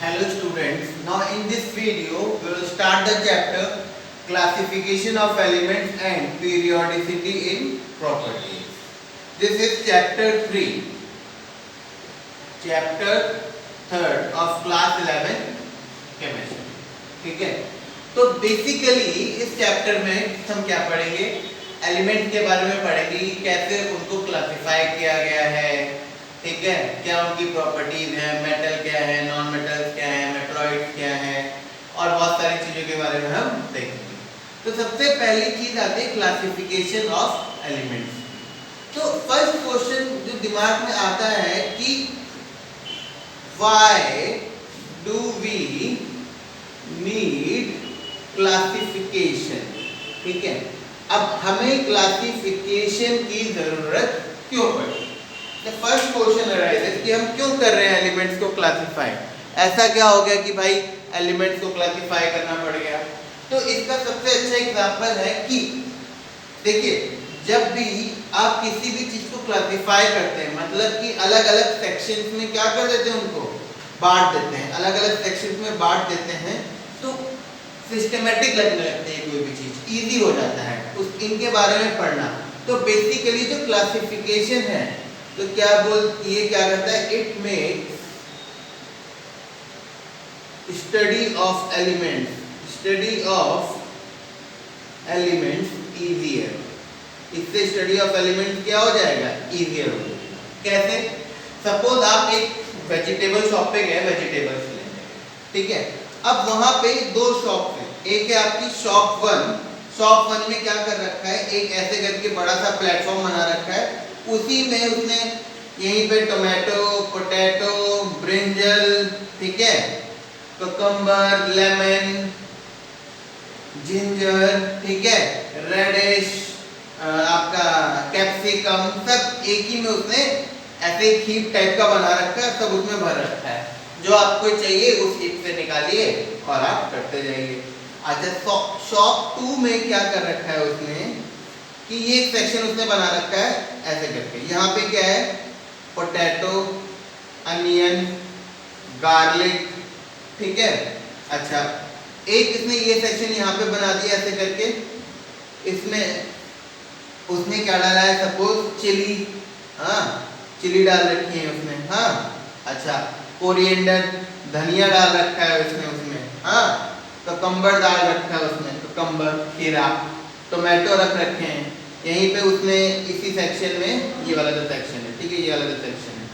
Hello students, now in this video we will start the chapter classification of elements and periodicity in properties. This is chapter 3, chapter 3rd of class 11 chemistry. ठीक है, तो basically इस chapter में हम क्या पढ़ेंगे, element के बारे में पढ़ेंगे, कैसे उनको क्लासिफाई किया गया है, ठीक है, क्या उनकी प्रॉपर्टीज हैं, मेटल क्या है, नॉन मेटल्स क्या है, मेटलॉइड्स क्या है और बहुत सारी चीजों के बारे में हम देखेंगे। तो सबसे पहली चीज आती है क्लासिफिकेशन ऑफ एलिमेंट्स। तो फर्स्ट क्वेश्चन जो दिमाग में आता है कि why do we need classification, ठीक है, अब हमें क्लासिफिकेशन की जरूरत क्यों पड़ी। The first question arises कि हम क्यों कर रहे हैं एलिमेंट्स को क्लासिफाई, ऐसा क्या हो गया कि भाई एलिमेंट्स को क्लासिफाई करना पड़ गया। तो इसका सबसे अच्छा एग्जांपल है कि देखिए, जब भी आप किसी भी चीज को क्लासिफाई करते हैं, मतलब कि अलग अलग सेक्शंस में क्या कर देते हैं, उनको बांट देते हैं, अलग अलग सेक्शंस में बांट देते हैं, तो सिस्टमेटिक लगने लगती है, कोई भी चीज इजी हो जाता है उस इनके बारे में पढ़ना। तो बेसिकली जो क्लासिफिकेशन है, तो क्या ये क्या करता है, it makes study of elements easier. इससे स्टडी ऑफ एलिमेंट्स क्या हो जाएगा, इजियर हो जाएगा। कैसे, सपोज आप एक वेजिटेबल शॉप पे गए वेजिटेबल्स लेने, ठीक है, अब वहां पे दो शॉप है, एक है आपकी शॉप वन में क्या कर रखा है, एक ऐसे करके बड़ा सा प्लेटफॉर्म बना रखा है, उसी में उसने यहीं पे टोमेटो, पोटैटो, ब्रिंजल, ठीक है, कुकुम्बर, लेमन, जिंजर, ठीक है, रेडिश, आपका कैप्सिकम, सब एक ही में उसने ऐसे हीप टाइप का बना रखा है, सब उसमें भर रखा है। जो आपको चाहिए उस हीप से निकालिए और आप करते जाइए। अच्छा, शॉप 2 में क्या कर रखा है उसने कि ये एक सेक्शन उसने बना रखा है ऐसे करके, यहाँ पे क्या है, पोटैटो, अनियन, गार्लिक, ठीक है। अच्छा, एक इसने ये सेक्शन यहाँ पे बना दिया ऐसे करके, इसमें उसने क्या डाला है, सपोज चिली, हाँ चिली डाल रखी है उसने, हाँ। अच्छा, कोरिएंडर, धनिया डाल रखा है उसमें, हाँ, कुकुम्बर डाल रखा है उसमें, कुकुम्बर, खीरा, टोमेटो रख रखे हैं यहीं पे उसने, इसी सेक्शन में, ये वाला जो सेक्शन है, ठीक है, ये वाला जो सेक्शन है,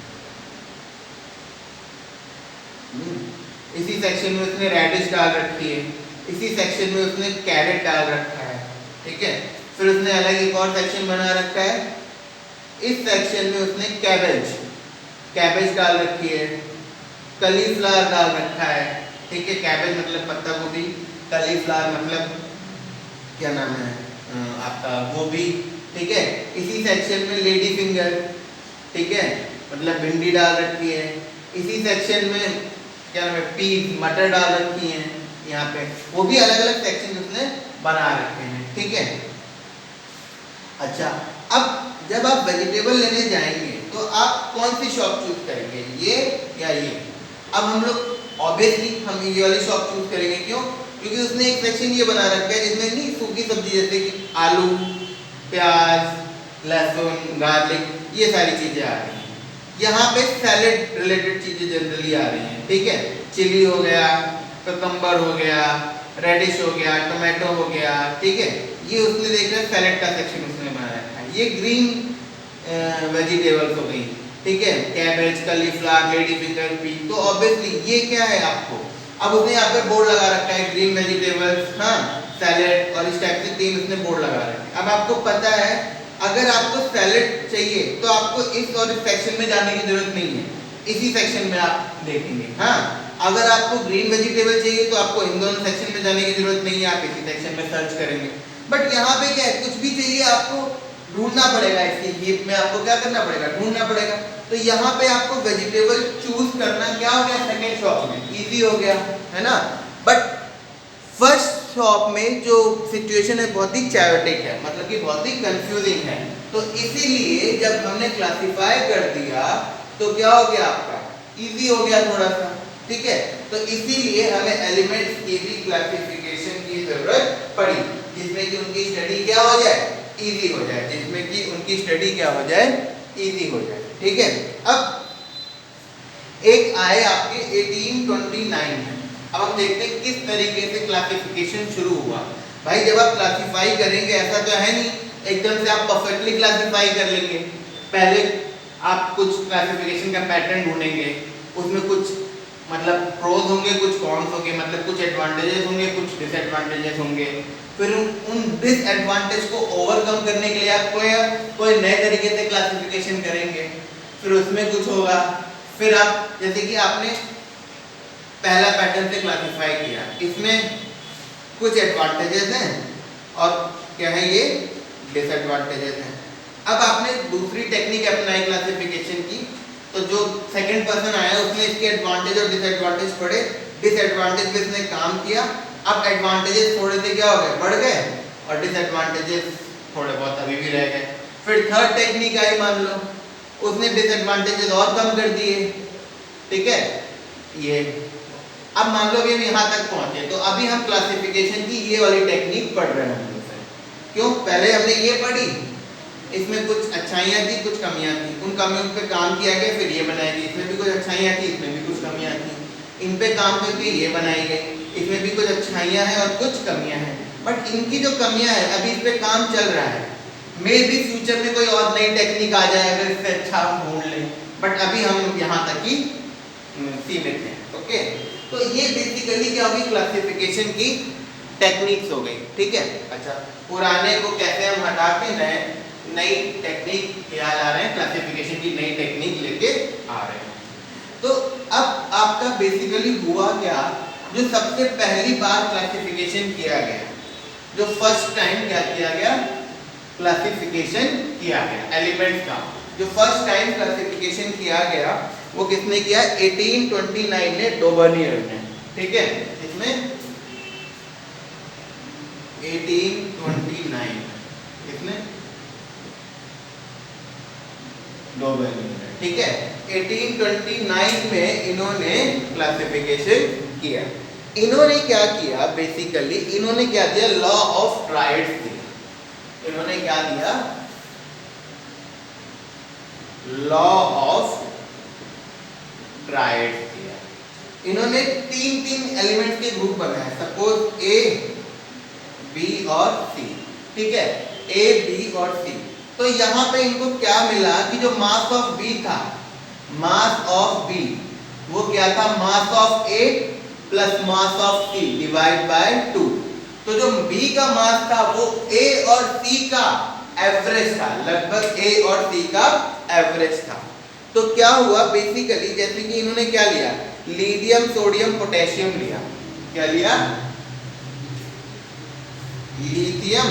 इसी सेक्शन में उसने रेडिश डाल रखी है, इसी सेक्शन में उसने कैरेट डाल रखा है, ठीक है। फिर उसने अलग एक और सेक्शन बना रखा है, इस सेक्शन में उसने कैबेज डाल रखी है, कलीफ्लावर डाल रखा है, ठीक है, कैबेज मतलब पत्ता गोभी, कलीफ्लावर मतलब क्या नाम है आपका गोभी, ठीक है। इसी सेक्शन में लेडी फिंगर, ठीक है, मतलब भिंडी डाल रखी है, इसी सेक्शन में क्या नाम है, पीस, मटर डाल रखी है यहाँ पे, वो भी अलग अलग सेक्शन उसने बना रखे हैं, ठीक है। अच्छा, अब जब आप वेजिटेबल लेने जाएंगे तो आप कौन सी शॉप चूज करेंगे, ये या ये। अब हम लोग ऑब्वियसली हम ये वाली शॉप चूज करेंगे, क्यों, क्योंकि उसने एक सेक्शन ये बना रखा है जिसमें नहीं सूखी सब्जी जैसे कि आलू, प्याज, लहसुन, गार्लिक, ये सारी चीजें आ रही हैं। यहाँ पे सैलेड रिलेटेड चीजें जनरली आ रही हैं, ठीक है, चिली हो गया, कुकुम्बर हो गया, रेडिश हो गया, टोमेटो हो गया, ठीक है, ये उसने देख रहा है सैलेड का सेक्शन उसने बना रखा है। ये ग्रीन वेजिटेबल्स हो गई, ठीक है, cabbage, cauliflower, lady finger, peas, तो ऑब्वियसली ये क्या है आपको, अब उसने यहाँ पे बोर्ड लगा रखा है ग्रीन वेजिटेबल्स, हाँ, सैलेड, और इस टाइप से 3 उसने बोर्ड लगा रखे हैं। अब आपको पता है अगर आपको सैलेड चाहिए तो आपको इस और इस सेक्शन में जाने की जरूरत नहीं है, इसी सेक्शन में आप देखेंगे, हाँ। अगर आपको ग्रीन वेजिटेबल चाहिए तो आपको इन दोनों सेक्शन में जाने की जरूरत नहीं है, आप इसी सेक्शन में सर्च करेंगे। बट यहाँ पे क्या है, कुछ भी चाहिए आपको ढूंढना पड़ेगा, इसकी हीप में आपको क्या करना पड़ेगा, ढूंढना पड़ेगा। तो यहाँ पे आपको वेजिटेबल चूज करना क्या हो गया, सेकेंड शॉप में इजी हो गया, है ना। बट फर्स्ट शॉप में जो सिचुएशन है बहुत ही चैओटिक है, मतलब कि बहुत ही कंफ्यूजिंग है। तो इसीलिए जब हमने क्लासिफाई कर दिया तो क्या हो गया, आपका इजी हो गया थोड़ा सा, ठीक है। तो इसीलिए हमें एलिमेंट्स की भी क्लासिफिकेशन की जरूरत पड़ी, जिसमें कि उनकी स्टडी क्या हो जाए, इजी हो जाए, जिसमें कि उनकी स्टडी क्या हो जाए, इजी हो जाए। ठीक है, अब एक आए आपके 1829 में। अब हम देखते हैं किस तरीके से क्लासिफिकेशन शुरू हुआ। भाई जब आप क्लासिफाई करेंगे, ऐसा तो है नहीं एकदम से आप परफेक्टली क्लासिफाई कर लेंगे। पहले आप कुछ क्लासिफिकेशन का पैटर्न ढूंढेंगे, उसमें कुछ मतलब प्रोज होंगे, कुछ कॉन्स होंगे, मतलब कुछ एडवांटेजेस होंगे, कुछ डिसएडवांटेजेस होंगे। फिर उन डिसएडवांटेज को ओवरकम करने के लिए आप कोई नए तरीके से क्लासिफिकेशन करेंगे, फिर उसमें कुछ होगा। फिर आप जैसे कि आपने पहला पैटर्न से क्लासिफाई किया, इसमें कुछ एडवांटेजेस हैं और क्या है ये डिसएडवांटेजेस हैं। अब आपने दूसरी टेक्निक अपनाई क्लासिफिकेशन की, तो जो सेकंड पर्सन आया उसने इसके एडवांटेज और डिसएडवांटेज पढ़े, डिसएडवांटेज पे इसने काम किया। अब एडवांटेजेस थोड़े से क्या हो गए, बढ़ गए, और डिसएडवांटेजेस थोड़े बहुत अभी भी रह गए। फिर थर्ड टेक्निक आई, मान लो उसने डिसएडवांटेजेस और कम कर दिए। ठीक है, ये अब मान लो हम यहाँ तक पहुंचे, तो अभी हम क्लासिफिकेशन की ये वाली टेक्निक पढ़ रहे हैं। क्यों, पहले हमने ये पढ़ी, इसमें कुछ अच्छाइयाँ थी, कुछ कमियाँ थी, उन कमियों पे काम किया गया, फिर ये बनाई गई। इसमें भी कुछ अच्छाइयाँ थी, इसमें भी कुछ कमियाँ थी, इन पे काम करके ये बनाई गई। इसमें भी कुछ अच्छाइयाँ हैं और कुछ कमियाँ हैं, बट इनकी जो कमियाँ हैं अभी इस पे काम चल रहा है। मे भी फ्यूचर में कोई और नई टेक्निक आ जाए अगर इससे अच्छा हम ढूंढ लें, बट अभी हम यहाँ तक ही सीमित हैं। ओके, तो ये बेसिकली क्या होगी, क्लासिफिकेशन की टेक्निक्स हो गई। ठीक है, अच्छा पुराने को कैसे हम हटा के नई टेक्निक क्या ला रहे हैं, क्लासिफिकेशन की नई टेक्निक लेके आ रहे हैं। तो अब आपका बेसिकली हुआ क्या, जो सबसे पहली बार क्लासिफिकेशन किया गया, जो फर्स्ट टाइम क्या किया गया, क्लासिफिकेशन किया गया एलिमेंट्स का, जो फर्स्ट टाइम क्लासिफिकेशन किया गया वो किसने किया, 1829 ने, डोबर्नियर ने। ठीक है, इसमें 1829 किसने, डोबर्नियर। ठीक है, 1829 में इन्होंने क्लासिफिकेशन किया। इन्होंने क्या किया, बेसिकली इन्होंने क्या दिया, लॉ ऑफ ट्राइड्स दिया। इन्होंने क्या दिया, लॉ ऑफ ट्राइड्स दिया। इन्होंने तीन एलिमेंट्स के ग्रुप बनाए, सपोज ए, बी और सी। ठीक है, ए, बी और सी। तो यहाँ पे इनको क्या मिला कि जो मास ऑफ बी था, मास ऑफ बी वो क्या था, mass of A plus mass of C divide by 2। तो जो बी का मास था वो ए और सी का एवरेज था, लगभग ए और सी का एवरेज था। तो क्या हुआ बेसिकली, जैसे कि इन्होंने क्या लिया, लिथियम, सोडियम, पोटेशियम लिया। क्या लिया, लिथियम,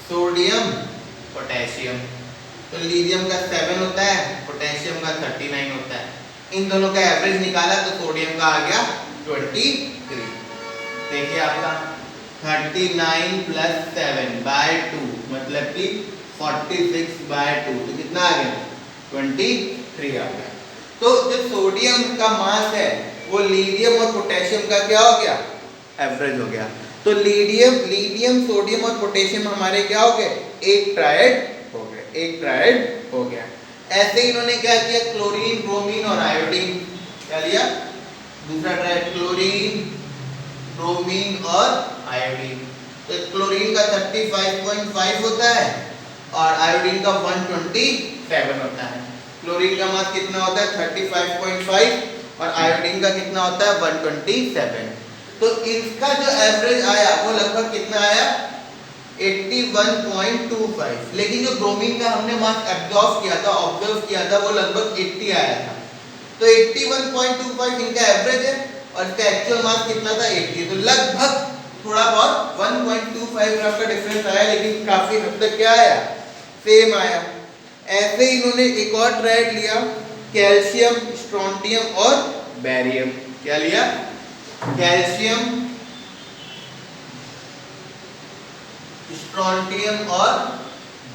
सोडियम, पोटेशियम। तो लिथियम का 7 होता है, पोटेशियम का 39 होता है। इन दोनों का एवरेज निकाला तो सोडियम का आ गया 23। देखिए आपका 39 प्लस 7 बाय 2 मतलब कि 46 बाय 2, तो कितना आ गया, 23 आ गया। तो जो सोडियम का मास है वो लिथियम और पोटेशियम का क्या हो गया, एवरेज हो गया। तो लिथियम, सोडियम और पोटेशियम हमारे क्या हो गए, एक ट्रायड हो गए, एक ट्रायड हो गया। ऐसे ही इन्होंने क्या किया, क्लोरीन, ब्रोमीन और आयोडीन, क्या लिया, दूसरा ट्रायड, क्लोरीन, ब्रोमीन और आयोडीन। तो क्लोरीन का 35.5 होता है और आयोडीन का 127 होता है। क्लोरीन का मास कितना होता है, 35.5 और आयोडीन का कितना होता है, 127। तो इसका जो एवरेज आया वो लगभग कितना आया, 81.25। लेकिन जो ब्रोमीन का हमने मास ऑब्जर्व किया था वो लगभग 80 आया था। तो 81.25 इनका एवरेज है और इसका एक्चुअल मास कितना था, 80। तो लगभग थोड़ा बहुत 1.25 ग्राम का डिफरेंस आया, लेकिन काफी हद तक क्या आया, सेम आया। ऐसे ही इन्होंने एक और ट्रायड लिया, कैल्शियम, स्ट्रोंटियम और बेरियम। क्या लिया, कैल्शियम, स्ट्रोंटियम और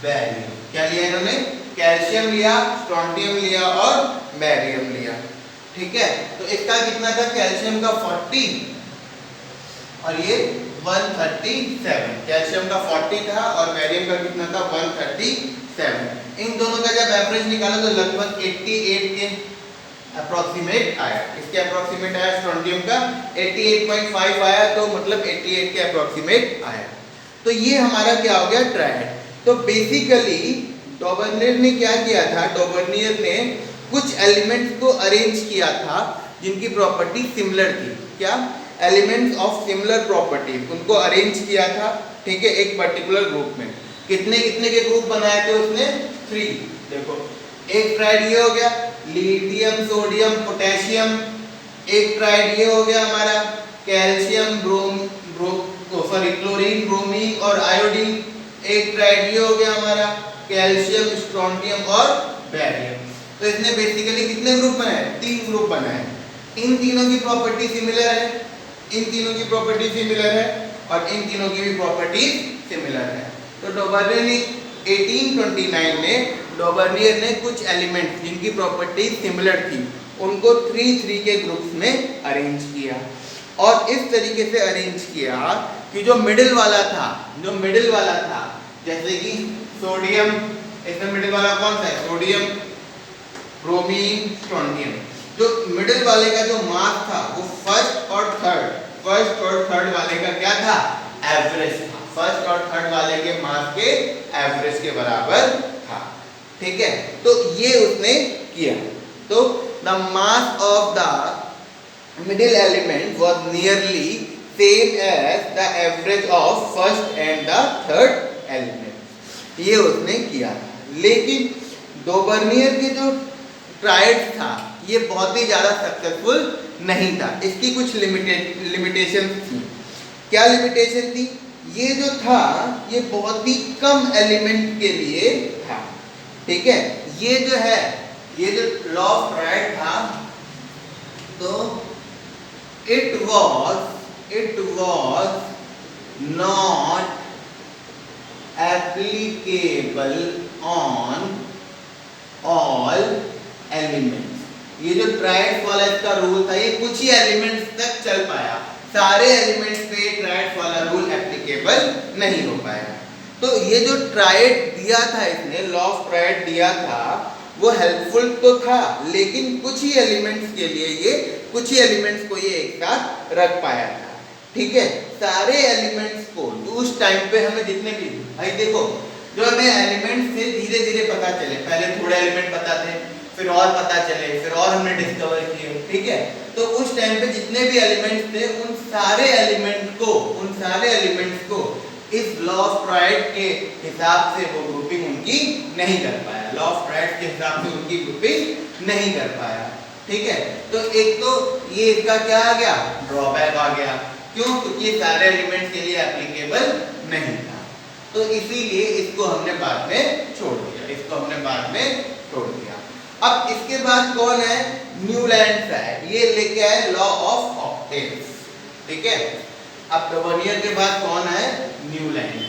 बेरियम। क्या लिया इन्होंने, कैल्शियम लिया, स्ट्रोंटियम लिया और बेरियम लिया। ठीक है, तो इसका कितना था, कैल्शियम का 40 और ये 137। कैल्शियम का 40 था और बैरियम का कितना था, 137। इन दोनों का जब एवरेज निकाला तो लगभग 88 के अप्रोक्सीमेट आया। इसके अप्रोक्सीमेट आया, स्ट्रोंटियम का 88.5 आया, तो मतलब 88 के अप्रोक्सीमेट आया। तो ये हमारा क्या हो गया, ट्रायड। तो बेसिकली डॉबर्नियर ने क्या किया था, डॉबर्नियर ने कुछ एलिमेंट्स को अरेंज किया था जिनकी प्रॉपर्टी सिमिलर थी। क्या, एलिमेंट्स ऑफ सिमिलर प्रॉपर्टीज, उनको अरेंज किया था, ठीक है, एक पर्टिकुलर ग्रुप में। कितने कितने के ग्रुप बनाए थे उसने, 3। देखो, एक ट्राइड ये हो गया, लिथियम सोडियम पोटेशियम। एक ट्राइड ये हो गया हमारा, कैल्शियम क्लोरीन ब्रोमीन और आयोडीन। एक ट्राइड ये हो गया हमारा, कैल्शियम स्ट्रोंटियम और बैरियम। तो इसने बेसिकली कितने ग्रुप बनाए, 3 ग्रुप बनाए। इन तीनों की प्रॉपर्टी सिमिलर है, इन तीनों की प्रॉपर्टी सिमिलर है और इन तीनों की भी प्रॉपर्टी सिमिलर है। तो डॉबर्नियर ने 1829 में डॉबर्नियर ने कुछ एलिमेंट्स जिनकी प्रॉपर्टी सिमिलर थी उनको 3 के ग्रुप्स में अरेंज किया और इस तरीके से अरेंज किया कि जो मिडिल वाला था, जैसे कि सोडियम, इसमें मिडिल वाला कौन सा है, सोडियम ब्रोमीन स्ट्रोंटियम। जो मिडिल वाले का जो मास था वो फर्स्ट और थर्ड वाले का क्या था, एवरेज था। फर्स्ट और थर्ड वाले के मास के एवरेज के बराबर था, ठीक है। तो ये उसने किया। तो the mass of the middle element was nearly same as the average of first and the third element, ये उसने किया। लेकिन डॉबर्नियर के जो ट्रायड था ये बहुत ही ज़्यादा सक्सेसफुल नहीं था। इसकी कुछ लिमिटेशन थी। क्या लिमिटेशन थी, ये जो था ये बहुत ही कम एलिमेंट के लिए था, ठीक है। ये जो है, ये जो लॉ ऑफ ट्रायड था, तो it was not applicable on all elements. ये जो ट्रायड वाला इसका रूल था ये कुछ ही एलिमेंट्स तक चल पाया, सारे एलिमेंट्स पे ट्रायड वाला रूल एप्लीकेबल नहीं हो पाया। तो ये जो ट्रायड दिया था इसने, लॉ ऑफ ट्रायड दिया था, वो हेल्पफुल तो था लेकिन कुछ ही एलिमेंट्स के लिए, ये कुछ ही एलिमेंट्स को ये एक साथ रख पाया था, ठीक है। सारे एलिमेंट्स को उस टाइम पे हमें जितने भी, भाई देखो, जो हमें एलिमेंट्स थे धीरे धीरे पता चले, पहले थोड़े एलिमेंट पता थे, फिर और पता चले, फिर और हमने डिस्कवर किए, ठीक है। तो उस टाइम पे जितने भी एलिमेंट्स थे उन सारे एलिमेंट्स को इस लॉ ऑफ ट्रायड के हिसाब से वो ग्रुपिंग उनकी नहीं कर पाया, लॉ ऑफ ट्रायड के हिसाब से उनकी ग्रुपिंग नहीं कर पाया, ठीक है। तो एक तो ये इसका क्या आ गया, ड्रॉबैक आ गया। क्यों, क्योंकि सारे एलिमेंट्स के लिए एप्लीकेबल नहीं था। तो इसीलिए इसको हमने बाद में छोड़ दिया, अब इसके बाद कौन है, न्यूलैंड है, ये लेके आए लॉ ऑफ ऑक्टेव्स, ठीक है। अब डॉबर्नियर के बाद कौन है, न्यूलैंड।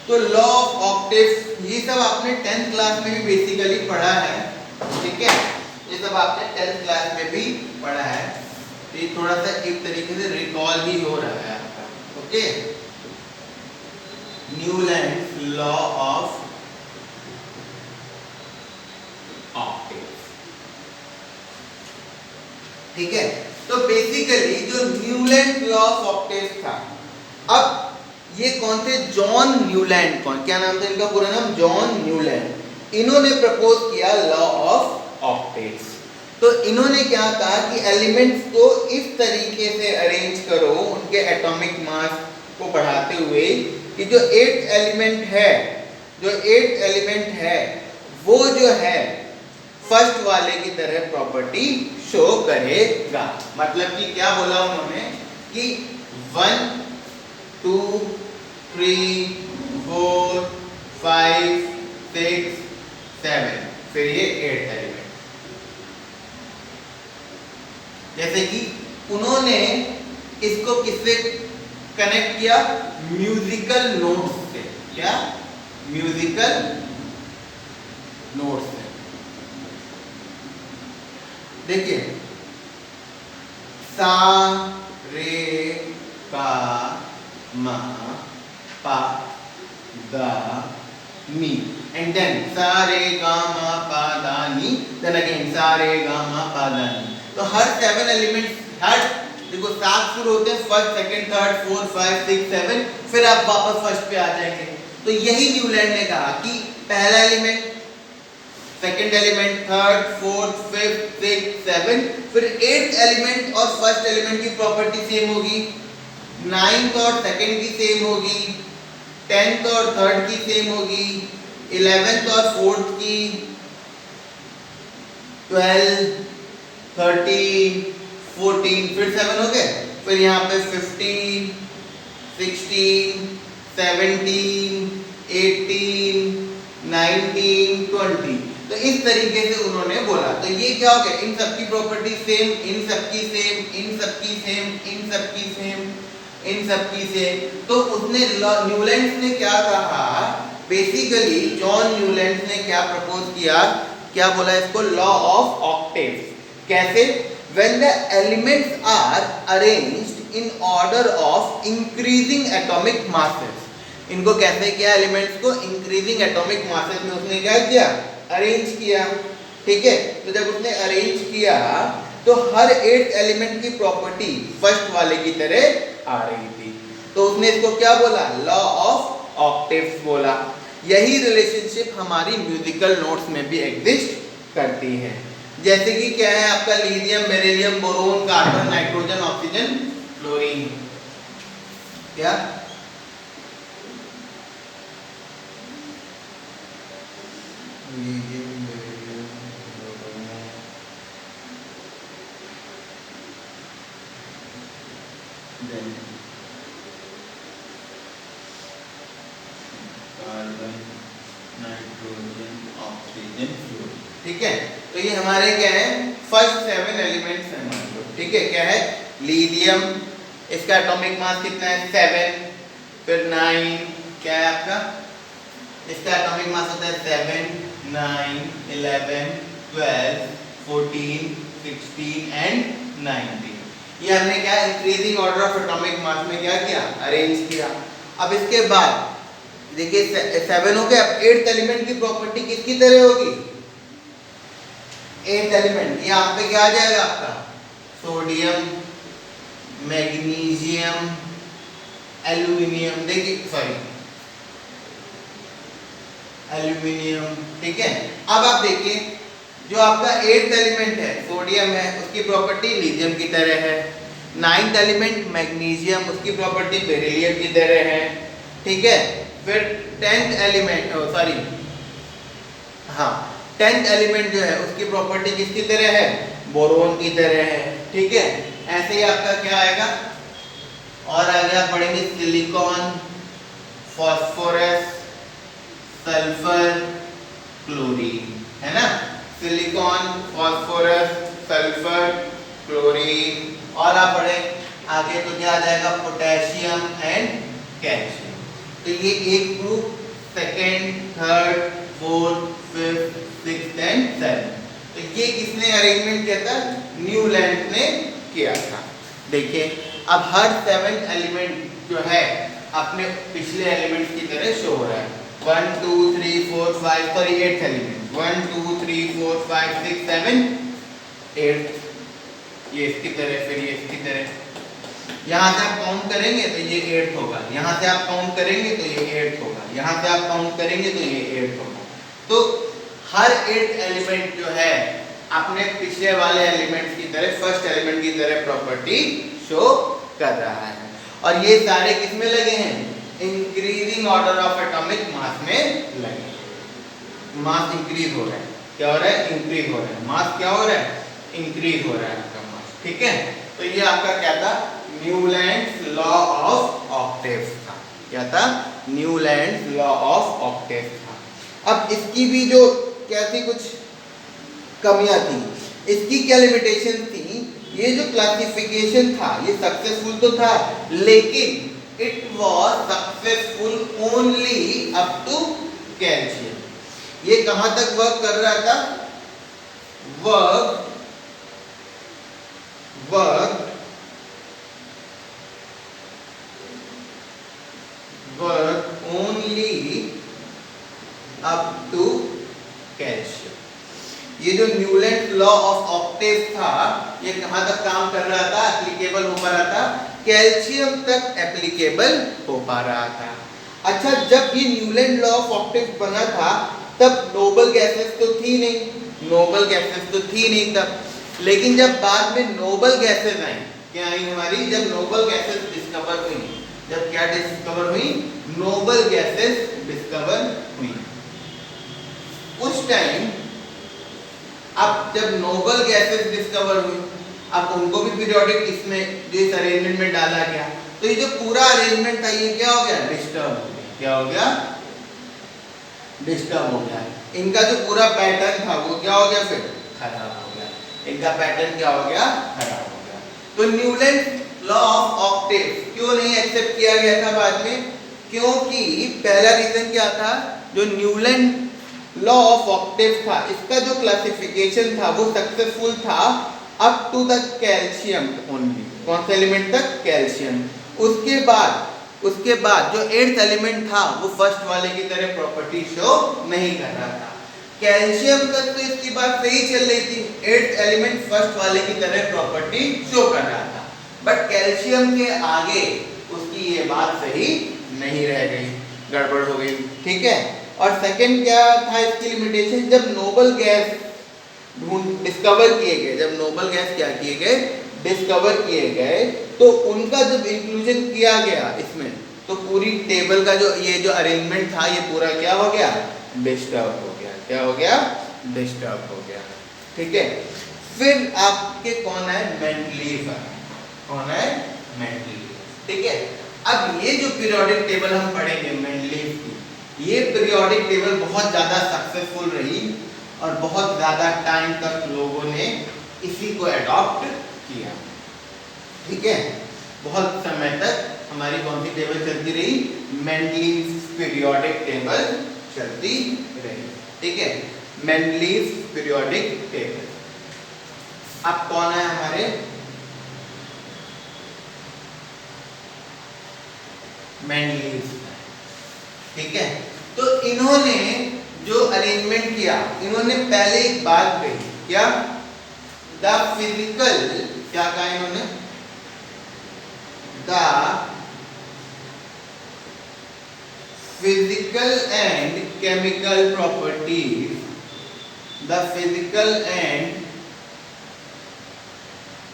तो लॉ ऑफ ऑक्टेव्स ये सब आपने 10th क्लास में भी बेसिकली पढ़ा है, ठीक है। ये सब आपने 10th क्लास में भी पढ़ा है, तो ये थोड़ा सा एक तरीके से रिकॉल भी हो रहा है आपका, okay. Newland law of octaves, ठीक है। तो बेसिकली जो न्यूलैंड लॉ ऑफ ऑक्टेव्स था, अब ये कौन थे, जॉन न्यूलैंड, कौन, क्या नाम था इनका पूरा नाम, जॉन न्यूलैंड। इन्होंने प्रपोज किया लॉ ऑफ ऑक्टेव्स। तो इन्होंने क्या कहा कि एलिमेंट्स को इस तरीके से अरेंज करो उनके एटॉमिक मास को बढ़ाते हुए कि जो 8th एलिमेंट है वो जो है फर्स्ट वाले की तरह प्रॉपर्टी शो करेगा। मतलब कि क्या बोला उन्होंने कि 1 2 3 4 5 6 7, फिर ये 8th एलिमेंट। जैसे कि उन्होंने इसको किससे कनेक्ट किया, म्यूजिकल नोट्स से। क्या, म्यूजिकल नोट्स हैं। देखिए सा रे गा मा पा दा नी एंड देन सा रे गा मा पा दा नी, देन अगेन सा रे गा मा पा दा नी। तो हर 7 एलिमेंट्स, हर देखो 7 शुरू होते हैं, फर्स्ट सेकंड थर्ड फोर्थ 5 6 7, फिर आप वापस फर्स्ट पे आ जाएंगे। तो यही न्यूलैंड ने कहा कि पहला element, second element, third fourth fifth six seven, फिर एट्थ एलिमेंट और फर्स्ट एलिमेंट की प्रॉपर्टी सेम होगी, नाइन्थ और सेकंड की सेम होगी, 10th और थर्ड की सेम होगी, 11th और फोर्थ की, 12 13 14, फिर 7 हो गए, फिर यहाँ पे 15 16 17 18 19 20। तो इस तरीके से उन्होंने बोला। तो ये क्या हो गया, इन सबकी प्रॉपर्टी सेम, इन सबकी सेम, इन सबकी सेम, इन सबकी सेम, इन सबकी सेम। तो उसने न्यूलैंड्स ने क्या कहा, बेसिकली जॉन न्यूलैंड्स ने क्या प्रपोज किया, क्या बोला इसको, लॉ ऑफ ऑक्टेव्स। कैसे, when the elements are arranged in order of increasing atomic masses। इनको कैसे किया, एलिमेंट्स को इंक्रीजिंग एटॉमिक मासेस में उसने क्या किया, अरेंज किया। ठीक है, तो जब उसने अरेंज किया तो हर 8th एलिमेंट की प्रॉपर्टी फर्स्ट वाले की तरह आ रही थी। तो उसने इसको क्या बोला, लॉ ऑफ ऑक्टेव्स बोला। यही रिलेशनशिप हमारी म्यूजिकल नोट्स में भी एग्जिस्ट करती है। जैसे कि क्या है आपका, lithium, beryllium, boron, carbon, nitrogen, oxygen, fluorine. क्या lithium, beryllium, boron, then carbon, nitrogen, oxygen, fluorine. ठीक है, तो ये हमारे क्या है, फर्स्ट 7 एलिमेंट्स हैं मान लो। ठीक है, क्या है, लिथियम, इसका एटॉमिक मास कितना है 7, फिर 9, क्या है आपका, इसका एटॉमिक मास होता है 7 9 11 12 14 16 एंड 19। ये हमने क्या, increasing order of atomic mass में क्या किया, अरेंज किया। अब इसके बाद देखिए 7 हो गया, अब 8th एलिमेंट की प्रॉपर्टी किसकी तरह होगी, 8th एलिमेंट, यहाँ पे क्या आ जाएगा आपका, सोडियम, मैग्नीशियम, एल्यूमिनियम, देखिए सॉरी एल्यूमिनियम। ठीक है, अब आप देखिए जो आपका 8th एलिमेंट है सोडियम है, उसकी प्रॉपर्टी लिथियम की तरह है। 9th एलिमेंट मैग्नीशियम, उसकी प्रॉपर्टी बेरिलियम की तरह है। ठीक है, फिर 10th एलिमेंट, सॉरी हाँ 10th एलिमेंट जो है उसकी प्रॉपर्टी किसकी तरह है, बोरोन की तरह है। ठीक है, ऐसे ही आपका क्या आएगा, और आगे आप पढ़ेंगे सिलिकॉन, फास्फोरस, सल्फर, क्लोरीन, है ना, सिलिकॉन, फास्फोरस, सल्फर, क्लोरीन। और आप पढ़े आगे तो क्या आ जाएगा, पोटेशियम एंड कैल्शियम। तो ये एक group, second, third, fourth, fifth, sixth and 7। तो ये किसने अरेंजमेंट किया था, न्यूलैंड ने किया था। देखिए अब हर 7th एलिमेंट जो है अपने पिछले एलिमेंट की तरह शो हो रहा है। 1 2 3 4 5, सॉरी 8th एलिमेंट 1 2 3 4 5 6 7 8, ये इसकी तरह, फिर ये इसकी तरह। यहाँ से आप काउंट करेंगे तो ये 8th होगा, यहाँ से आप काउंट करेंगे तो ये 8th होगा, यहाँ से आप काउंट करेंगे तो ये 8th होगा। तो हर 8th एलिमेंट जो है अपने पिछले वाले एलिमेंट्स की तरह, फर्स्ट एलिमेंट की तरह प्रॉपर्टी शो कर रहा है। और ये सारे किस में लगे हैं, increasing order of atomic mass में लगे हैं। मास इंक्रीज हो रहा है, क्या हो रहा है, इंक्रीज हो रहा है। मास क्या हो रहा है, इंक्रीज हो रहा है आपका मास। ठीक है, तो ये आपका क्या था, न्यूलैंड्स लॉ ऑफ ऑक्टेव्स था। क्या था, न्यूलैंड्स लॉ ऑफ ऑक्टेव्स था। अब इसकी भी जो क्या थी, कुछ कमियां थी। इसकी क्या लिमिटेशन थी, ये जो क्लासिफिकेशन था ये सक्सेसफुल तो था, लेकिन it was successful only up to calcium. ये कहां तक वर्क कर रहा था? Work work work only up to calcium. ये जो न्यूलैंड लॉ ऑफ ऑक्टेव था, ये कहां तक काम कर रहा था, एप्लीकेबल हो पा रहा था? कैल्शियम तक एप्लीकेबल हो पा रहा था। अच्छा, जब ये न्यूलैंड लॉ ऑफ ऑक्टेव बना था तब नोबल गैसेस तो थी नहीं, नोबल गैसेस तो थी नहीं तब। लेकिन जब बाद में नोबल गैसेस आई, क्या आई हमारी? जब नोबल गैसेस डिस्कवर हुई, जब क्या डिस्कवर हुई? नोबल गैसेस डिस्कवर हुई। उस टाइम अब जब नोबल गैसेस डिस्कवर हुई, अब उनको भी पीरियोडिक इसमें जो इस अरेंजमेंट में डाला गया, तो ये जो पूरा अरेंजमेंट था ये क्या हो गया? डिस्टर्ब हो गया। क्या हो गया? डिस्टर्ब हो गया। इनका जो पूरा पैटर्न था वो क्या हो गया? फिर खराब हो गया। इनका पैटर्न क्या हो गया? खराब हो गया। तो न्यूलैंड लॉ ऑफ ऑक्टेव क्यों नहीं एक्सेप्ट किया गया था बाद में? क्योंकि पहला रीजन क्या था? जो न्यूलैंड लॉ ऑफ ऑक्टेव था, इसका जो क्लासिफिकेशन था वो सक्सेसफुल था up to the calcium only. कौन सा एलिमेंट तक? कैल्शियम। उसके बाद जो 8th एलिमेंट था वो फर्स्ट वाले की तरह प्रॉपर्टी शो नहीं कर रहा था। कैल्शियम तक तो इसकी बात सही चल रही थी, 8th एलिमेंट फर्स्ट वाले की तरह प्रॉपर्टी शो कर रहा था, बट कैल्शियम के आगे उसकी ये बात सही नहीं रह गई, गड़बड़ हो गई। ठीक है। और सेकंड क्या था इसकी लिमिटेशन? जब नोबल गैस डिस्कवर किए गए, जब नोबल गैस क्या किए गए? डिस्कवर किए गए, तो उनका जब इंक्लूजन किया गया इसमें, तो पूरी टेबल का जो ये जो अरेंजमेंट था ये पूरा क्या हो गया? डिस्टर्ब हो गया। क्या हो गया? डिस्टर्ब हो गया। ठीक है। फिर आपके कौन है? मेंडलीव। कौन है? मेंडलीव। ठीक है। अब ये जो पीरियोडिक टेबल हम पढ़ेंगे मेंडलीव की, ये पीरियोडिक टेबल बहुत ज़्यादा सक्सेसफुल रही और बहुत ज़्यादा टाइम तक लोगों ने इसी को अडॉप्ट किया। ठीक है। बहुत समय तक हमारी कौन सी टेबल चलती रही? मेंडलीव पीरियोडिक टेबल चलती रही। ठीक है। Mendeleev periodic table. अब कौन है हमारे? मेंडलीव। ठीक है। तो इन्होंने जो अरेंजमेंट किया, इन्होंने पहले एक बात कही, क्या? द फिजिकल, क्या कहा इन्होंने? The physical and chemical properties, the physical and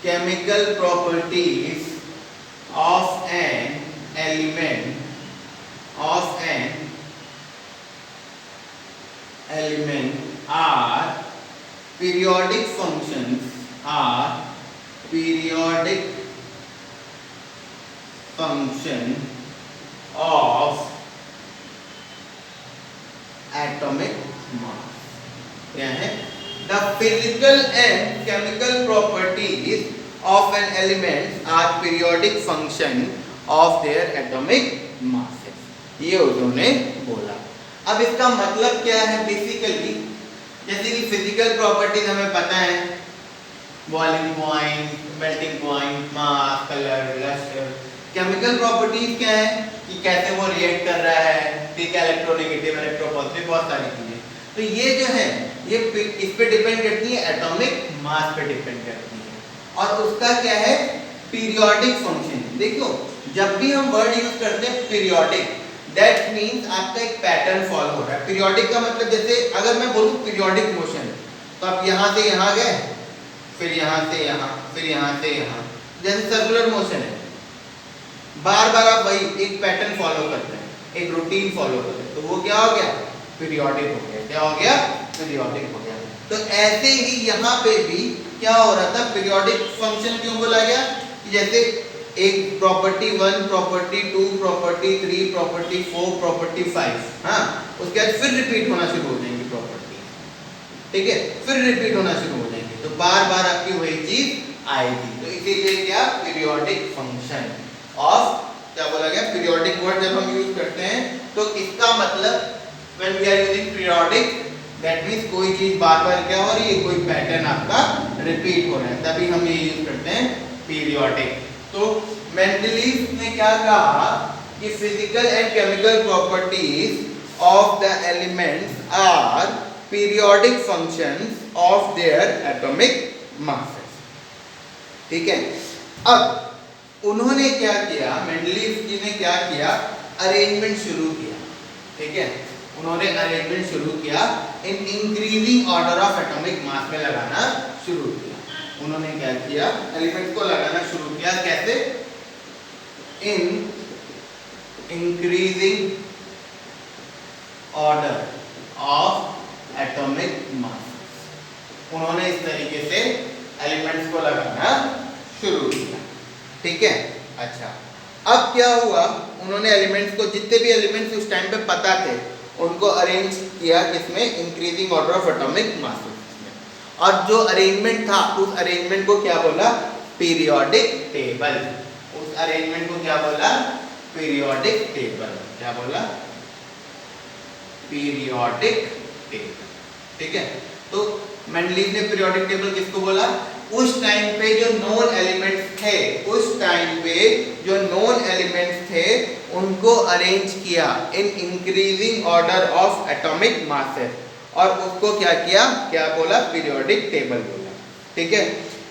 chemical properties of an element are periodic functions of atomic mass। क्या है? The physical and chemical properties of an element are periodic function of their atomic masses। ये उन्होंने बोला। अब इसका मतलब क्या है? बेसिकली जैसे कि फिजिकल प्रॉपर्टीज हमें पता है, बॉइलिंग पॉइंट, मेल्टिंग पॉइंट, मास, कलर, लस्टर। केमिकल प्रॉपर्टीज क्या है? कि कैसे वो रिएक्ट कर रहा है, ठीक है, इलेक्ट्रोनेगेटिव, इलेक्ट्रोपॉजिटिव, बहुत सारी चीजें। तो ये जो है ये इस पे डिपेंड करती है, एटॉमिक मास पे डिपेंड करती है। और उसका क्या है? Periodic function. देखो, जब भी हम वर्ड यूज करते हैं पीरियोडिक, दैट मीन्स आपका एक पैटर्न फॉलो हो रहा है। पीरियोडिक का मतलब जैसे अगर मैं बोलूं पीरियोडिक मोशन, तो आप यहाँ से यहाँ गए, फिर यहाँ से यहाँ, फिर यहाँ से यहाँ, जैसे सर्कुलर मोशन है, बार बार आप वही एक पैटर्न फॉलो करते हैं, एक रूटीन फॉलो करते हैं, तो वो क्या हो गया? पीरियोडिक हो गया। क्या हो गया? पीरियोडिक हो गया। तो ऐसे ही यहाँ पे भी क्या हो रहा था? पीरियोडिक फंक्शन क्यों बोला गया? कि जैसे एक property 1, property 2, property 3, property 4, property 5, हाँ, उसके बाद फिर रिपीट होना शुरू हो जाएंगी प्रॉपर्टी। ठीक है, फिर रिपीट होना शुरू हो जाएंगे, तो बार बार आपकी वही चीज आएगी। तो इसीलिए क्या? पीरियोडिक फंक्शन ऑफ, क्या बोला गया? पीरियोडिक वर्ड जब हम यूज करते हैं तो इसका मतलब when we are using periodic, that means कोई चीज बार बार क्या हो रही है, कोई पैटर्न आपका रिपीट हो रहा है, तभी हम ये यूज करते हैं पीरियोडिक। तो मेंडलीव ने क्या कहा कि physical and chemical properties of the elements are periodic functions of their atomic masses. ठीक है, अब उन्होंने क्या किया, मेंडलीव जी ने क्या किया, अरेंजमेंट शुरू किया। ठीक है, उन्होंने अरेंजमेंट शुरू किया, in increasing order of atomic mass में लगाना शुरू किया। उन्होंने क्या किया, एलिमेंट्स को लगाना शुरू किया, कैसे, in increasing order of atomic mass. उन्होंने इस तरीके से एलिमेंट्स को लगाना शुरू किया। ठीक है, अच्छा, अब क्या हुआ, उन्होंने एलिमेंट्स को, जितने भी एलिमेंट्स उस टाइम पे पता थे, उनको अरेंज किया किसमें, increasing order of atomic mass में। और जो अरेंजमेंट था, उस अरेंजमेंट को क्या बोला, पीरियोडिक टेबल। उस अरेंजमेंट को क्या बोला, पीरियोडिक टेबल। क्या बोला, पीरियोडिक टेबल। ठीक है, तो मेंडलीव ने पीरियोडिक टेबल किसको बोला, उस टाइम पे जो नोन एलिमेंट्स थे, उस टाइम पे जो नोन एलिमेंट्स थे, उनको अरेंज किया in increasing order of atomic masses, और उसको क्या किया, क्या बोला, पीरियोडिक टेबल बोला। ठीक है,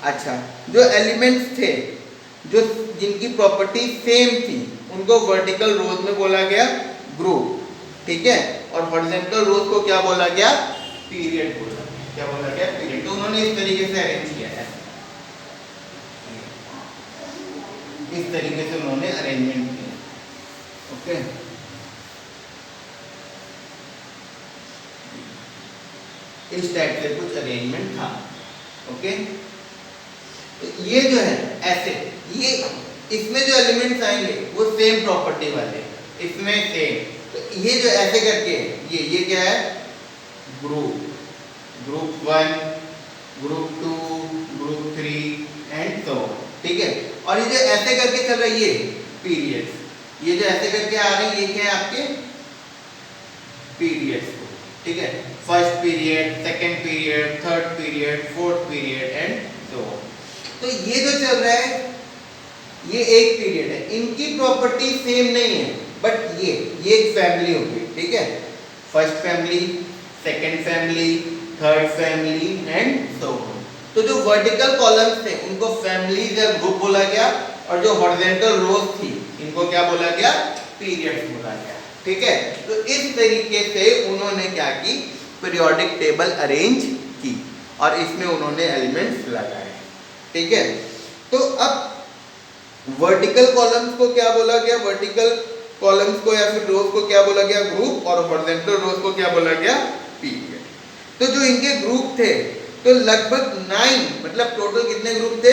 अच्छा, जो एलिमेंट्स थे, जो जिनकी प्रॉपर्टी सेम थी, उनको वर्टिकल रोज में बोला गया ग्रुप। ठीक है, और हॉरिजॉन्टल रोज को क्या बोला गया, पीरियड बोला गया। क्या बोला गया, पीरियड। तो उन्होंने इस तरीके से अरेंज किया है, इस तरीके से उन्होंने अरेंजमेंट किया। ओके, इस टाइप से कुछ अरेंजमेंट था। ओके, तो ये जो है ऐसे, ये इसमें जो एलिमेंट्स आएंगे वो सेम प्रॉपर्टी वाले, इसमें सेम। तो ये जो ऐसे करके, ये क्या है, group, group 1, group 2, group 3 and so. ठीक है, और ये जो ऐसे करके चल रहा है, ये पीरियड्स, ये जो ऐसे करके आ रहे हैं, ये क्या है, आपके पीरियड्स को। ठीक है, first period, second period, third period, fourth period and so. तो ये जो चल रहा है, ये एक पीरियड है, इनकी प्रॉपर्टी सेम नहीं है, बट ये एक फैमिली होगी। ठीक है, first family, second family, third family and so. तो जो वर्टिकल कॉलम्स थे, उनको फैमिलीज या ग्रुप बोला गया, और जो हॉरिजॉन्टल रोज थी, इनको क्या बोला गया, पीरियड्स बोला गया। ठीक है, तो इस तरीके से उन्होंने क्या की, पीरियोडिक टेबल अरेंज की, और इसमें उन्होंने एलिमेंट्स लगाए। ठीक है, तो अब वर्टिकल कॉलम्स को क्या बोला गया, वर्टिकल कॉलम्स को या फिर रोज को क्या बोला गया, ग्रुप, और हॉरिजॉन्टल रोज को क्या बोला गया, पीरियड। तो जो इनके ग्रुप थे, तो लगभग 9, मतलब टोटल कितने ग्रुप थे,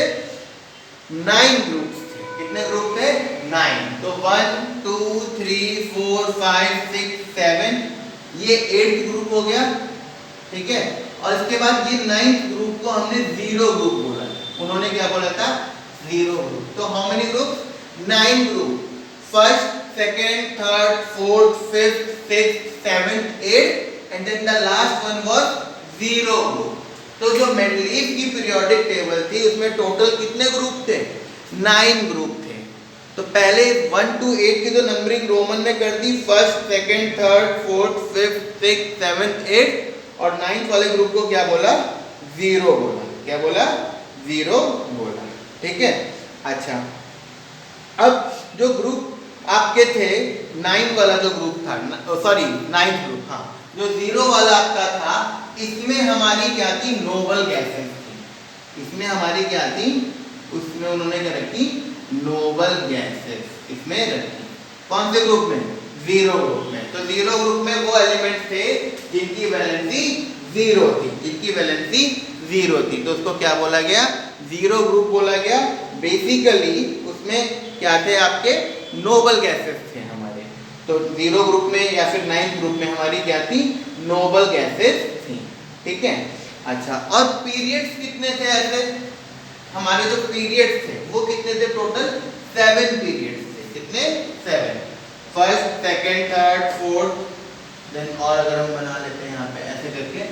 9 ग्रुप्स थे। कितने ग्रुप थे, 9। तो 1 2 3 4 5 6 7, ये 8th ग्रुप हो गया। ठीक है, और इसके बाद ये 9th ग्रुप को हमने 0 ग्रुप बोला। उन्होंने क्या बोला था, 0 ग्रुप। तो how many group, 9 group, first, second, third, fourth, fifth, sixth, seventh, 8th, and then the last one was 0 group. तो जो मेंडलीव की पीरियोडिक टेबल थी, उसमें टोटल कितने ग्रुप थे, 9 ग्रुप थे। तो पहले 1 to 8 की जो नंबरिंग रोमन ने कर दी, first, second, third, fourth, fifth, sixth, seventh, 8th, और 9th वाले ग्रुप को क्या बोला, 0 बोला। क्या बोला, 0 बोला। ठीक है, अच्छा, अब जो ग्रुप आपके थे, 9 वाला जो ग्रुप था, सॉरी 9th ग्रुप, हाँ, जो 0 वाला आपका था, इसमें हमारी क्या थी, नोबल गैसेस थी। इसमें हमारी क्या थी, उसमें उन्होंने क्या रखी, नोबल गैसेस इसमें रखी। कौन से ग्रुप में, 0 ग्रुप में। तो 0 ग्रुप में वो एलिमेंट थे जिनकी वैलेंसी 0 थी, जिनकी वैलेंसी 0 थी, तो उसको क्या बोला गया, 0 ग्रुप बोला गया। बेसिकली उसमें क्या थे, आपके नोबल गैसेस थे हमारे। तो 0 ग्रुप में या फिर 9th ग्रुप में हमारी क्या थी, नोबल गैसेस थी। ठीक है, अच्छा, और पीरियड्स कितने थे ऐसे, हमारे जो पीरियड्स थे वो कितने थे, टोटल 7 पीरियड्स थे। कितने, 7, first, second, third, fourth, then और अगर हम बना लेते हैं यहाँ पे ऐसे करके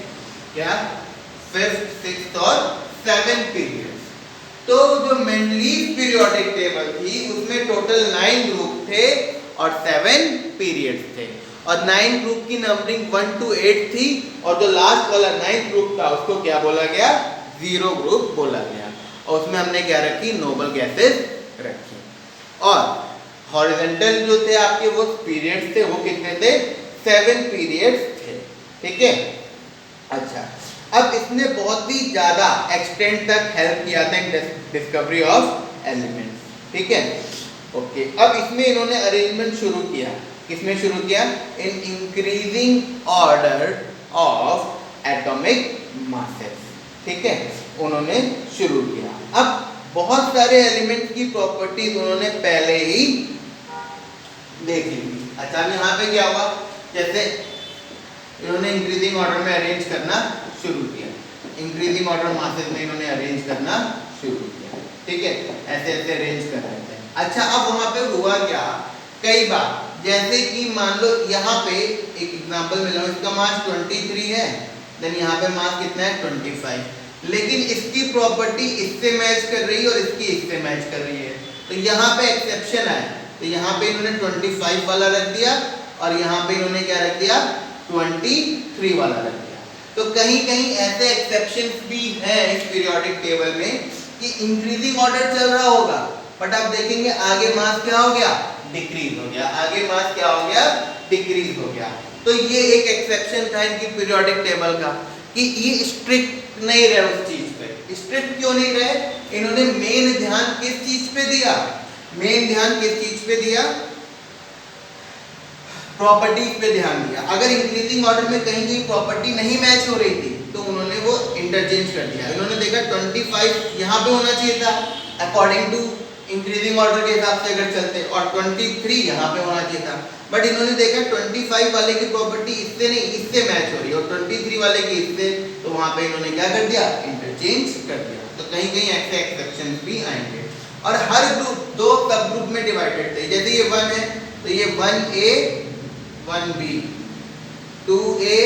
क्या 5th 6th और 7th पीरियड्स। तो जो मेंडलीव पीरियोडिक टेबल थी उसमें टोटल 9 ग्रुप थे और 7 पीरियड्स थे और 9 ग्रुप की नंबरिंग 1 to 8 थी और जो लास्ट वाला 9th ग्रुप था उसको क्या बोला गया, जीरो ग्रुप बोला गया और उसमें हमने क्या रखी, नोबल गैसेस रखी। और हॉरिजॉन्टल जो थे आपके वो पीरियड्स थे वो कितने थे, 7 पीरियड्स थे, ठीक है। अच्छा, अब इसने बहुत ही ज्यादा एक्सटेंड तक हेल्प किया था इन डिस्कवरी ऑफ एलिमेंट्स, ठीक है। ओके, अब इसमें इन्होंने अरेंजमेंट शुरू किया, किसमें शुरू किया, in increasing order of atomic masses, ठीक है, उन्होंने शुरू किया। अब बहुत सारे एलिमेंट्स की प्रॉपर्टीज उन्होंने पहले ही देख ली थी। अच्छा, यहाँ पे क्या हुआ, जैसे इन्होंने इंक्रीजिंग ऑर्डर में अरेंज करना शुरू किया, इंक्रीजिंग ऑर्डर मासेस में इन्होंने अरेंज करना शुरू किया, ठीक है, ऐसे ऐसे अरेंज कर रहे थे। अच्छा, अब वहां पे हुआ क्या, कई बार जैसे कि मान लो यहाँ पे एक एग्जांपल मिला, इसका मास 23 है, देन यहाँ पे मास कितना है 25, लेकिन इसकी प्रॉपर्टी इससे मैच कर रही है और इसकी इससे मैच कर रही है, तो यहाँ पे एक्सेप्शन आया, तो यहाँ पे इन्होंने 25 वाला रख दिया और यहाँ पे इन्होंने क्या रख दिया, 23 वाला रख दिया। तो कहीं कहीं ऐसे एक्सेप्शंस भी हैं इस पीरियोडिक टेबल में कि इंक्रीजिंग ऑर्डर चल रहा होगा बट आप देखेंगे आगे मास क्या हो गया, डिक्रीज हो गया, आगे मास क्या हो गया, डिक्रीज हो गया। तो ये एक एक्सेप्शन था इनकी पीरियोडिक टेबल का कि ये स्ट्रिक्ट नहीं रहे उस चीज पे। स्ट्रिक्ट क्यों नहीं रहे, इन्होंने मेन ध्यान किस चीज पे दिया, मेन ध्यान किस चीज पे दिया, प्रॉपर्टीज पे ध्यान दिया। अगर इंक्रीजिंग ऑर्डर में कहीं कहीं प्रॉपर्टी नहीं मैच हो रही थी तो उन्होंने वो इंटरचेंज कर दिया। इन्होंने देखा 25 यहाँ पे होना चाहिए था अकॉर्डिंग टू इंक्रीजिंग ऑर्डर के हिसाब से अगर चलते, और 23 यहाँ पे होना चाहिए था, बट इन्होंने देखा 25 वाले की प्रॉपर्टी इससे नहीं इससे मैच हो रही है और 23 वाले की इससे, तो वहां पे इन्होंने क्या कर दिया, इंटरचेंज कर दिया। तो कहीं कहीं ऐसे एक्सेप्शंस भी आएंगे। और हर ग्रुप 2 सब ग्रुप में डिवाइडेड थे, जैसे ये 1 है तो ये 1A 1B, 2A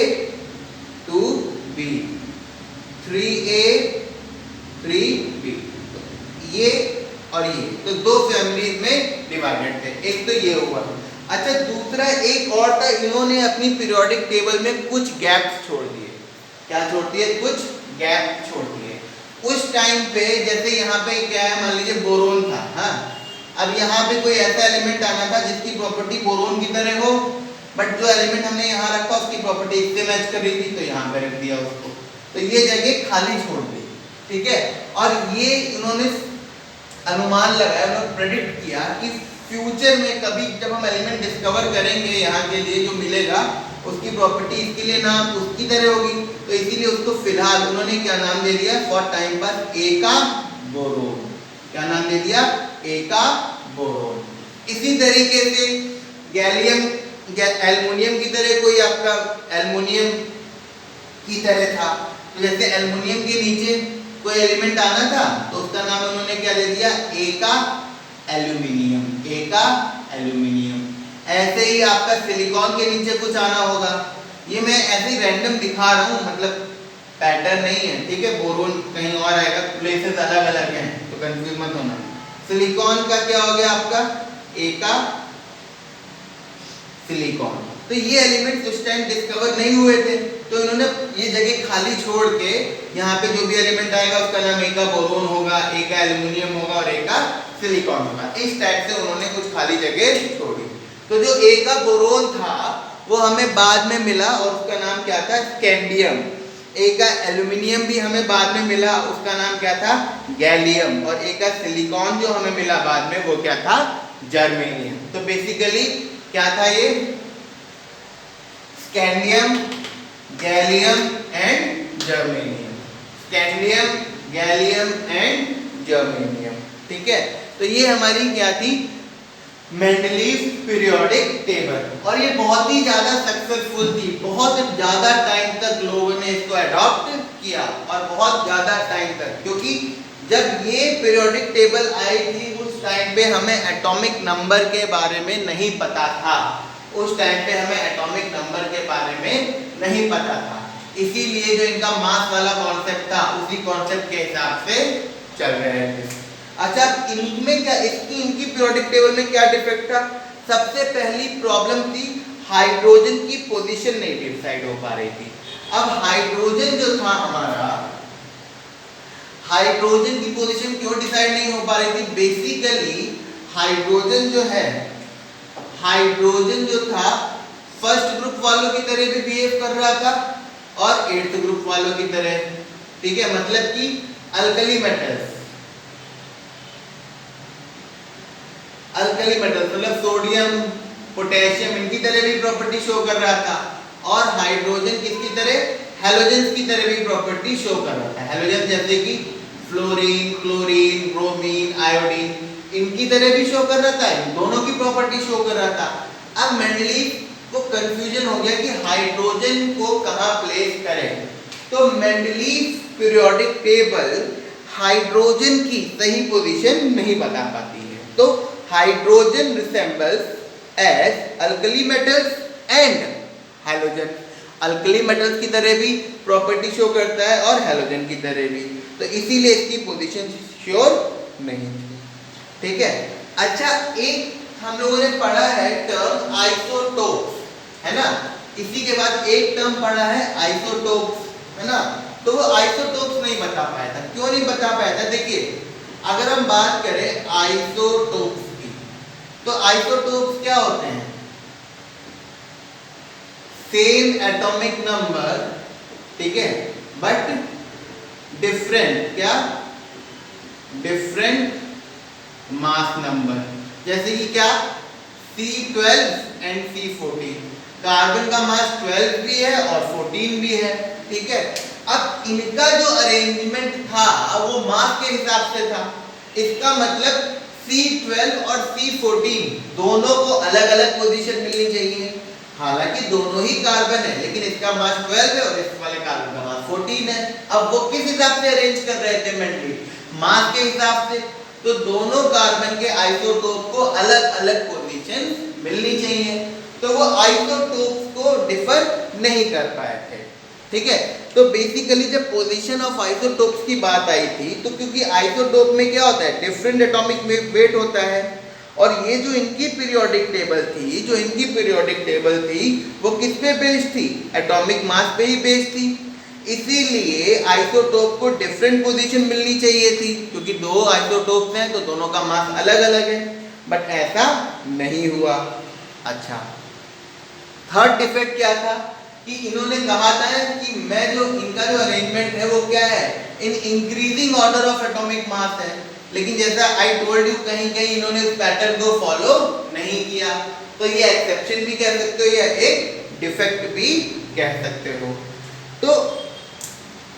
2B, 3A 3B, ये और ये, तो 2 फैमिलीज में डिवाइडेड थे। एक तो ये हुआ। अच्छा, दूसरा एक और था, इन्होंने अपनी पीरियोडिक टेबल में कुछ गैप्स छोड़ दिए। क्या छोड़ दिए, कुछ गैप छोड़ दिए। उस टाइम पे जैसे यहाँ पे क्या है, मान लीजिए बोरोन था, हाँ, अब यहाँ पे कोई ऐसा एलिमेंट आना था जिसकी प्रॉपर्टी बोरोन की तरह हो, बट जो एलिमेंट हमने यहाँ रखा उसकी प्रॉपर्टी इससे मैच कर रही थी, तो यहाँ पे रख दिया उसको, तो ये जगह खाली छोड़ दी, ठीक है। और ये उन्होंने अनुमान लगाया, उन्होंने प्रेडिक्ट किया कि फ्यूचर में कभी जब हम एलिमेंट डिस्कवर करेंगे यहाँ के लिए जो मिलेगा उसकी प्रॉपर्टी इसके लिए नाम उसकी तरह होगी, तो इसीलिए उसको फिलहाल उन्होंने क्या नाम दे दिया, फॉर टाइम पास ए का बोरोन। क्या नाम दे दिया, ए का बोरोन। इसी तरीके से गैलियम एल्युमिनियम की तरह कोई आपका एल्युमिनियम की तरह था, तो जैसे एल्युमिनियम के नीचे कोई एलिमेंट आना था तो उसका नाम उन्होंने क्या दे दिया, ए का एल्यूमिनियम, ए का एल्यूमिनियम। ऐसे ही आपका सिलिकॉन के नीचे कुछ आना होगा, ये मैं ऐसे ही रैंडम दिखा रहा हूँ, मतलब पैटर्न नहीं है, ठीक है। बोरोन कहीं और आएगा, प्लेसेस अलग अलग हैं तो कंफ्यूज मत होना। सिलिकॉन का क्या हो गया आपका, ए का सिलिकॉन। तो ये एलिमेंट्स उस टाइम डिस्कवर नहीं हुए थे, तो इन्होंने ये जगह खाली छोड़ के यहाँ पे जो भी एलिमेंट आएगा उसका नाम ए का बोरोन होगा, ए का एल्युमिनियम होगा और ए का सिलिकॉन होगा। इस टाइप से उन्होंने कुछ खाली जगह छोड़ी। तो जो ए का बोरोन था वो हमें बाद में मिला और उसका नाम क्या था, स्कैंडियम। ए का एल्युमिनियम भी हमें बाद में मिला, उसका नाम क्या था, गैलियम। और ए का सिलिकॉन जो हमें मिला बाद में वो क्या था, जर्मेनियम। तो बेसिकली क्या था ये, scandium, gallium and germanium, scandium, gallium and germanium, ठीक है। तो ये हमारी क्या थी, मेंडलीव पीरियोडिक टेबल। और ये बहुत ही ज्यादा सक्सेसफुल थी, बहुत ज्यादा टाइम तक लोगों ने इसको अडॉप्ट किया और बहुत ज्यादा टाइम तक, क्योंकि जब ये पीरियोडिक टेबल आई थी उस टाइम पे हमें एटॉमिक नंबर के बारे में नहीं पता था। उस टाइम पे हमें एटॉमिक नंबर के बारे में नहीं पता था, इसीलिए जो इनका मास वाला कॉन्सेप्ट था उसी कॉन्सेप्ट के हिसाब से चल रहे थे। अच्छा, इनमें क्या इनकी पीरियोडिक टेबल में क्या डिफेक्ट था? सबसे पहली प्रॉब्लम थी हाइड्रोजन की पोजीशन नहीं डिसाइड हो पा रही थी। अब हाइड्रोजन जो था हमारा, हाइड्रोजन की पोजीशन क्यों डिसाइड नहीं हो पा रही थी? बेसिकली हाइड्रोजन जो है, हाइड्रोजन जो था फर्स्ट ग्रुप वालों की तरह भी बिहेव कर रहा था और एट्थ ग्रुप वालों की तरह, ठीक है, मतलब कि अल्कली मेटल्स, अल्कली मेटल्स मतलब सोडियम पोटेशियम इनकी तरह भी प्रॉपर्टी शो कर रहा था, और हाइड्रोजन किसकी तरह? हैलोजेंस की तरह भी प्रॉपर्टी शो कर रहा था। हैलोजन जैसे कि फ्लोरीन, क्लोरीन, ब्रोमीन, आयोडीन इनकी तरह भी शो कर रहा था, इन दोनों की प्रॉपर्टी शो कर रहा था। अब मेंडलीव को कंफ्यूजन हो गया कि हाइड्रोजन को कहां प्लेस करें, तो मेंडलीव पीरियोडिक टेबल हाइड्रोजन की सही पोजीशन नहीं बता पाती है। तो hydrogen resembles as alkali metals and halogen, alkali metals की तरह भी प्रॉपर्टी शो करता है और हैलोजन की तरह भी, तो इसीलिए इसकी पोजीशन श्योर नहीं थी, ठीक है। अच्छा, एक हम लोगों ने पढ़ा है टर्म आइसोटोप्स, है ना, इसी के बाद एक टर्म पढ़ा है आइसोटोप्स, है ना, तो वो आइसोटोप्स नहीं बता पाया था। क्यों नहीं बता पाया था? देखिए, अगर हम बात करें आइसोटोप्स की, तो आइसोटोप्स क्या होते हैं? सेम एटॉमिक नंबर, ठीक है, बट डिफरेंट, क्या? Different mass number. जैसे कि क्या? C12 एंड C14, कार्बन का मास 12 भी है और 14 भी है, ठीक है। अब इनका जो अरेंजमेंट था वो मास के हिसाब से था, इसका मतलब C12 और C14 दोनों को अलग अलग पोजीशन मिलनी चाहिए। हालांकि दोनों ही कार्बन है, लेकिन इसका मास 12 है और इस वाले कार्बन का मास 14 है। अब वो किस हिसाब से अरेंज कर रहे थे मेंडलीव? मास के हिसाब से। तो दोनों कार्बन के आइसोटोप को अलग अलग पोजीशन मिलनी चाहिए, तो वो आइसोटोप्स को डिफर नहीं कर पाए थे, ठीक है। तो बेसिकली जब पोजीशन ऑफ आइसोटोप्स की बात आई थी, तो क्योंकि आइसोटोप में क्या होता है? डिफरेंट एटॉमिक वेट होता है, और ये जो इनकी पीरियोडिक टेबल थी, जो इनकी पीरियोडिक टेबल थी वो किस पे बेस्ड थी? एटॉमिक मास पे ही बेस्ड थी। इसीलिए आइसोटोप को डिफरेंट पोजीशन मिलनी चाहिए थी, क्योंकि दो आइसोटोप्स हैं तो दोनों का मास अलग अलग है, बट ऐसा नहीं हुआ। अच्छा, थर्ड डिफेक्ट क्या था? कि इन्होंने कहा था कि मैं जो इनका जो अरेंजमेंट है वो क्या है? In increasing order of atomic mass है, लेकिन जैसा आई टोल्ड यू कहीं कहीं इन्होंने इस पैटर्न को फॉलो नहीं किया, तो ये एक्सेप्शन भी कह सकते हो या एक डिफेक्ट भी कह सकते हो। तो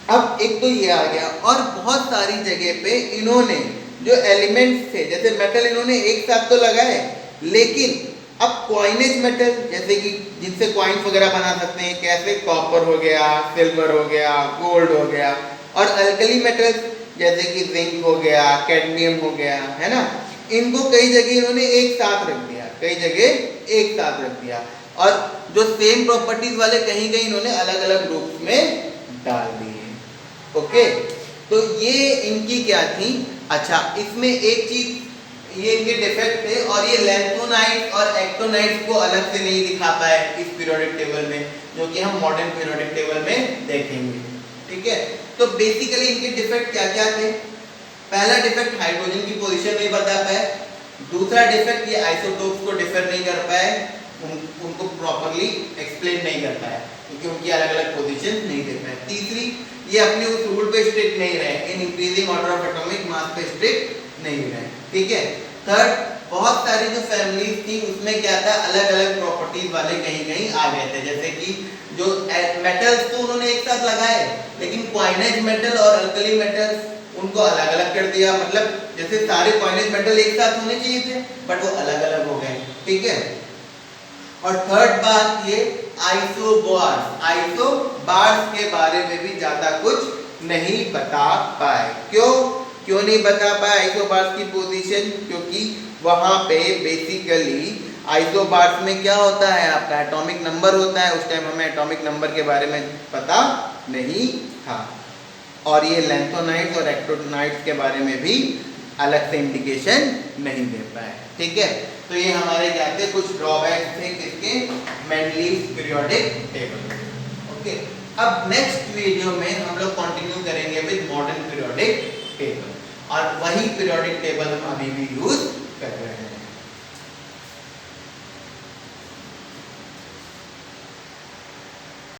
अब एक तो ये आ गया, और बहुत सारी जगह पे इन्होंने जो एलिमेंट्स थे, जैसे मेटल इन्होंने एक साथ तो लगाए, लेकिन अब कॉइनेज मेटल जैसे कि जिनसे कॉइन्स वगैरह बना सकते हैं, कैसे कॉपर हो गया, सिल्वर हो गया, गोल्ड हो गया, और अल्कली मेटल्स जैसे कि जिंक हो गया, कैडमियम हो गया, है ना, इनको कई जगह इन्होंने एक साथ रख दिया, कई जगह एक साथ रख दिया, और जो सेम प्रॉपर्टीज वाले कहीं कहीं इन्होंने अलग अलग ग्रुप्स में डाल दिए। ओके, तो ये इनकी क्या थी? अच्छा, इसमें एक चीज ये इनके डिफेक्ट थे, और ये लैंथोनाइट और एक्टोनाइट को अलग से नहीं दिखा पाए इस पीरियोडिक टेबल में, जो कि हम मॉडर्न पीरियोडिक टेबल में देखेंगे, ठीक है। तो बेसिकली इनके डिफेक्ट क्या क्या थे? पहला डिफेक्ट हाइड्रोजन की पोजीशन नहीं बता पाए, दूसरा डिफेक्ट ये आइसोटोप्स को डिफर नहीं कर पाए, उनको प्रॉपर्ली एक्सप्लेन नहीं कर पाए क्योंकि उनकी अलग अलग पोजीशन नहीं दे पाए, तीसरी ये अपने उस रूल पे स्ट्रिक्ट नहीं रहे, in increasing order of atomic mass पे स्ट्रिक्ट नहीं रहे, ठीक है। थर्ड, बहुत सारी जो फैमिलीज थी उसमें क्या था? अलग अलग प्रॉपर्टीज वाले कहीं कहीं आ गए थे, जैसे कि जो मेटल्स तो उन्होंने एक साथ लगाए, लेकिन क्वाइनेज मेटल और अल्कली मेटल्स उनको अलग अलग कर दिया, मतलब जैसे सारे क्वाइनेज मेटल एक साथ होने चाहिए थे बट वो अलग अलग हो गए, ठीक है। और थर्ड बात ये आइसोबार्स, आइसोबार्स के बारे में भी ज्यादा कुछ नहीं बता पाए। क्यों नहीं बता पाए आइसोबार्स की पोजीशन? क्योंकि वहां पे बेसिकली आइसोबार्स में क्या होता है, आपका एटॉमिक नंबर होता है, उस टाइम हमें एटॉमिक नंबर के बारे में पता नहीं था। और ये लैंथोनाइड्स और एक्टिनाइड्स के बारे में भी अलग से इंडिकेशन नहीं देता है, ठीक है। तो ये हमारे क्या थे, कुछ ड्रॉबैक्स थे किसके, मेंडलीव पीरियोडिक टेबल। ओके, अब नेक्स्ट वीडियो में हम लोग कंटिन्यू करेंगे विद मॉडर्न पीरियोडिक टेबल, और वही पीरियोडिक टेबल हम अभी भी यूज कर रहे हैं।